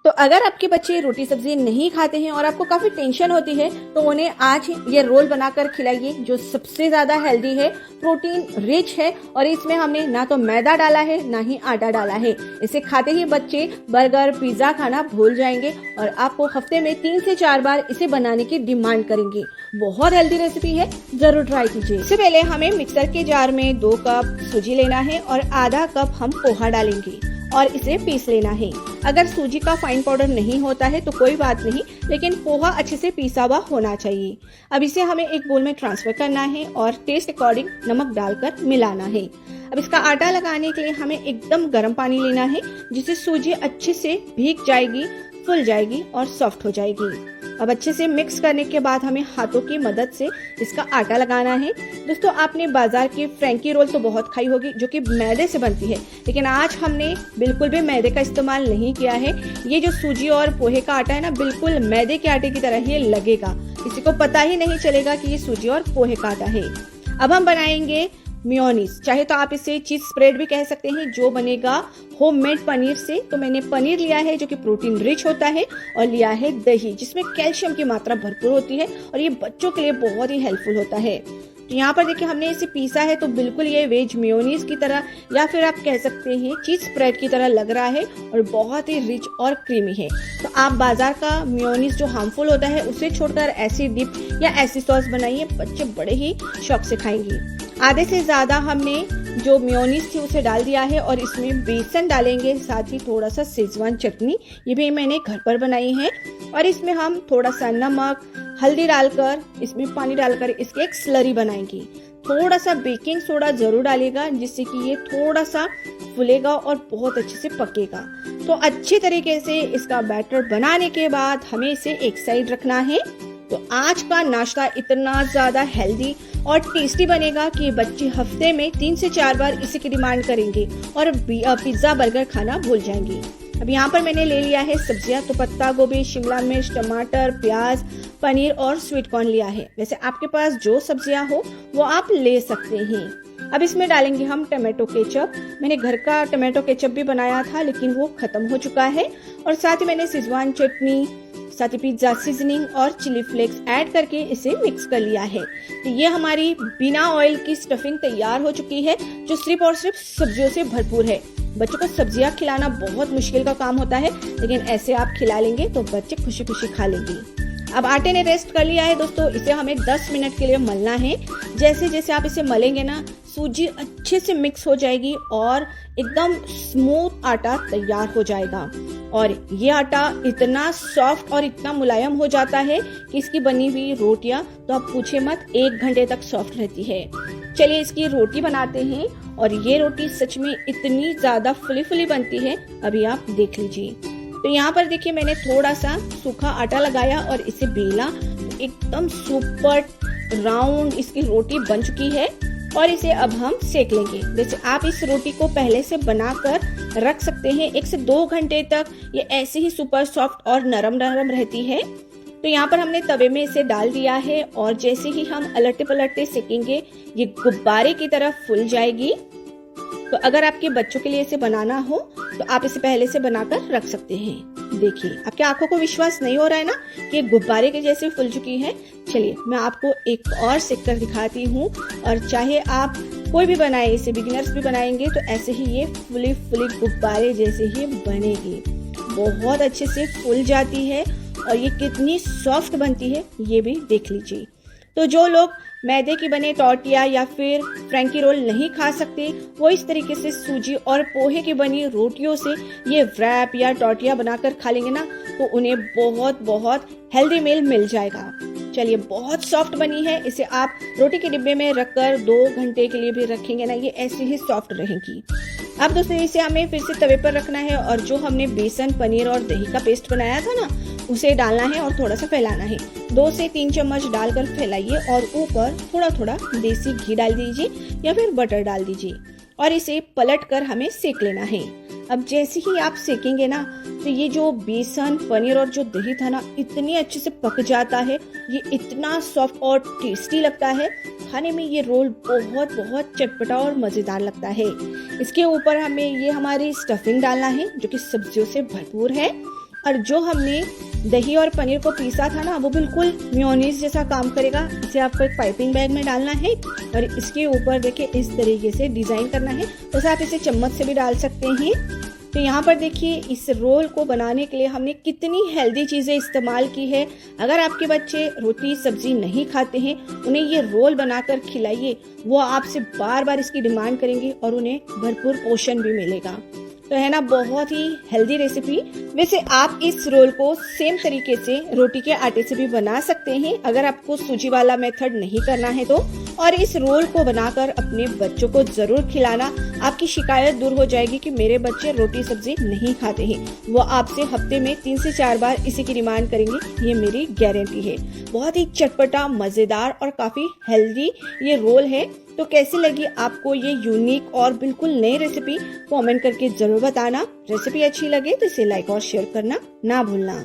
तो अगर आपके बच्चे रोटी सब्जी नहीं खाते हैं और आपको काफी टेंशन होती है तो उन्हें आज ये रोल बनाकर खिलाइए जो सबसे ज्यादा हेल्दी है, प्रोटीन रिच है और इसमें हमने ना तो मैदा डाला है ना ही आटा डाला है। इसे खाते ही बच्चे बर्गर पिज्जा खाना भूल जाएंगे और आपको हफ्ते में 3 से 4 बार इसे बनाने की डिमांड करेंगे। बहुत हेल्दी रेसिपी है, जरूर ट्राई कीजिए। इससे पहले हमें मिक्सर के जार में 2 कप सूजी लेना है और आधा कप हम पोहा डालेंगे और इसे पीस लेना है। अगर सूजी का फाइन पाउडर नहीं होता है तो कोई बात नहीं, लेकिन पोहा अच्छे से पीसा हुआ होना चाहिए। अब इसे हमें एक बोल में ट्रांसफर करना है और टेस्ट अकॉर्डिंग नमक डालकर मिलाना है। अब इसका आटा लगाने के लिए हमें एकदम गर्म पानी लेना है जिससे सूजी अच्छे से भीग जाएगी, फूल जाएगी और सॉफ्ट हो जाएगी। अब अच्छे से मिक्स करने के बाद हमें हाथों की मदद से इसका आटा लगाना है। दोस्तों, आपने बाजार की फ्रैंकी रोल तो बहुत खाई होगी जो कि मैदे से बनती है, लेकिन आज हमने बिल्कुल भी मैदे का इस्तेमाल नहीं किया है। ये जो सूजी और पोहे का आटा है ना, बिल्कुल मैदे के आटे की तरह ही लगेगा, किसी को पता ही नहीं चलेगा कि ये सूजी और पोहे का आटा है। अब हम बनाएंगे मेयोनीज, चाहे तो आप इसे चीज स्प्रेड भी कह सकते हैं, जो बनेगा होममेड पनीर से। तो मैंने पनीर लिया है जो कि प्रोटीन रिच होता है और लिया है दही जिसमें कैल्शियम की मात्रा भरपूर होती है और ये बच्चों के लिए बहुत ही हेल्पफुल होता है। तो यहाँ पर देखिए हमने इसे पीसा है तो बिल्कुल ये वेज मेयोनीज की तरह या फिर आप कह सकते हैं चीज स्प्रेड की तरह लग रहा है और बहुत ही रिच और क्रीमी है। तो आप बाजार का मेयोनीज जो हार्मफुल होता है उसे छोड़कर ऐसी डिप या ऐसी सॉस बनाइए, बच्चे बड़े ही शौक से खाएंगे। आधे से ज्यादा हमने जो मेयोनीज थी उसे डाल दिया है और इसमें बेसन डालेंगे, साथ ही थोड़ा सा शेजवान चटनी, ये भी मैंने घर पर बनाई है। और इसमें हम थोड़ा सा नमक हल्दी डालकर इसमें पानी डालकर इसके एक स्लरी बनाएंगे। थोड़ा सा बेकिंग सोडा जरूर डालिएगा जिससे कि ये थोड़ा सा फूलेगा और बहुत अच्छे से पकेगा। तो अच्छे तरीके से इसका बैटर बनाने के बाद हमें इसे एक साइड रखना है। तो आज का नाश्ता इतना ज्यादा हेल्दी और टेस्टी बनेगा कि बच्चे हफ्ते में 3 से 4 बार इसी की डिमांड करेंगे और पिज्जा बर्गर खाना भूल जाएंगे। अब यहाँ पर मैंने ले लिया है सब्जियां, तो पत्ता गोभी, शिमला मिर्च, टमाटर, प्याज, पनीर और स्वीट कॉर्न लिया है। वैसे आपके पास जो सब्जियां हो वो आप ले सकते हैं। अब इसमें डालेंगे हम टमाटो केचप। मैंने घर का टमाटो केचप भी बनाया था लेकिन वो खत्म हो चुका है। और साथ ही मैंने शेजवान चटनी, साथ ही पिज्जा सीजनिंग और चिली फ्लेक्स ऐड करके इसे मिक्स कर लिया है। तो ये हमारी बिना ऑयल की स्टफिंग तैयार हो चुकी है जो सिर्फ और सिर्फ सब्जियों से भरपूर है। बच्चों को सब्जियां खिलाना बहुत मुश्किल का काम होता है, लेकिन ऐसे आप खिला लेंगे तो बच्चे खुशी खुशी खा लेंगे। अब आटे ने रेस्ट कर लिया है दोस्तों, इसे हमें 10 मिनट के लिए मलना है। जैसे जैसे आप इसे मलेंगे ना, सूजी अच्छे से मिक्स हो जाएगी और एकदम स्मूथ आटा तैयार हो जाएगा। और ये आटा इतना सॉफ्ट और इतना मुलायम हो जाता है कि इसकी बनी हुई रोटियां तो आप पूछे मत, 1 घंटे तक सॉफ्ट रहती है। चलिए इसकी रोटी बनाते हैं और ये रोटी सच में इतनी ज्यादा फुली फुली बनती है, अभी आप देख लीजिए। तो यहाँ पर देखिए मैंने थोड़ा सा सूखा आटा लगाया और इसे बेला, तो एकदम सुपर राउंड इसकी रोटी बन चुकी है और इसे अब हम सेक लेंगे। वैसे आप इस रोटी को पहले से बनाकर रख सकते हैं, 1 से 2 घंटे तक ये ऐसे ही सुपर सॉफ्ट और नरम नरम रहती है। तो यहाँ पर हमने तवे में इसे डाल दिया है और जैसे ही हम अलटते पलटते सेकेंगे ये गुब्बारे की तरह फूल जाएगी। तो अगर आपके बच्चों के लिए इसे बनाना हो तो आप इसे पहले से बनाकर रख सकते हैं। देखिए आपकी आंखों को विश्वास नहीं हो रहा है ना कि ये गुब्बारे के जैसे फूल चुकी है। चलिए मैं आपको एक और सेक कर दिखाती हूँ और चाहे आप कोई भी बनाए, इसे बिगिनर्स भी बनाएंगे तो ऐसे ही ये फुली फुली गुब्बारे जैसे ही बनेगी। बहुत अच्छे से फूल जाती है और ये कितनी सॉफ्ट बनती है ये भी देख लीजिए। तो जो लोग मैदे की बने टॉर्टिया या फिर फ्रैंकी रोल नहीं खा सकते, वो इस तरीके से सूजी और पोहे की बनी रोटियों से ये रैप या टॉर्टिया बनाकर खा लेंगे ना तो उन्हें बहुत बहुत हेल्दी मील मिल जाएगा। चलिए बहुत सॉफ्ट बनी है, इसे आप रोटी के डिब्बे में रखकर 2 घंटे के लिए भी रखेंगे ना, ये ऐसे ही सॉफ्ट रहेगी। अब दोस्तों इसे हमें फिर से तवे पर रखना है और जो हमने बेसन, पनीर और दही का पेस्ट बनाया था ना, उसे डालना है और थोड़ा सा फैलाना है। 2 से 3 चम्मच डालकर फैलाइए और ऊपर थोड़ा थोड़ा देसी घी डाल दीजिए या फिर बटर डाल दीजिए और इसे पलट कर हमें सेक लेना है। अब जैसे ही आप सेकेंगे ना तो ये जो बेसन, पनीर और जो दही था ना, इतनी अच्छे से पक जाता है, ये इतना सॉफ्ट और टेस्टी लगता है। खाने में ये रोल बहुत बहुत चटपटा और मजेदार लगता है। इसके ऊपर हमें ये हमारी स्टफिंग डालना है जो कि सब्जियों से भरपूर है और जो हमने दही और पनीर को पीसा था ना, वो बिल्कुल मेयोनीज जैसा काम करेगा। इसे आपको एक पाइपिंग बैग में डालना है और इसके ऊपर देखिए इस तरीके से डिजाइन करना है। वैसे आप इसे चम्मच से भी डाल सकते हैं। तो यहाँ पर देखिए इस रोल को बनाने के लिए हमने कितनी हेल्दी चीज़ें इस्तेमाल की है। अगर आपके बच्चे रोटी सब्जी नहीं खाते हैं, उन्हें ये रोल बनाकर खिलाइए, वो आपसे बार बार इसकी डिमांड करेंगे और उन्हें भरपूर पोषण भी मिलेगा। तो है ना, बहुत ही हेल्दी रेसिपी। वैसे आप इस रोल को सेम तरीके से रोटी के आटे से भी बना सकते हैं, अगर आपको सूजी वाला मेथड नहीं करना है तो। और इस रोल को बनाकर अपने बच्चों को जरूर खिलाना। आपकी शिकायत दूर हो जाएगी कि मेरे बच्चे रोटी सब्जी नहीं खाते हैं। वो आपसे हफ्ते में 3 से 4 बार इसी की डिमांड करेंगे, ये मेरी गारंटी है। बहुत ही चटपटा, मजेदार और काफी हेल्दी ये रोल है। तो कैसी लगी आपको ये यूनिक और बिल्कुल नई रेसिपी, कमेंट करके जरूर बताना। रेसिपी अच्छी लगे तो इसे लाइक और शेयर करना ना भूलना।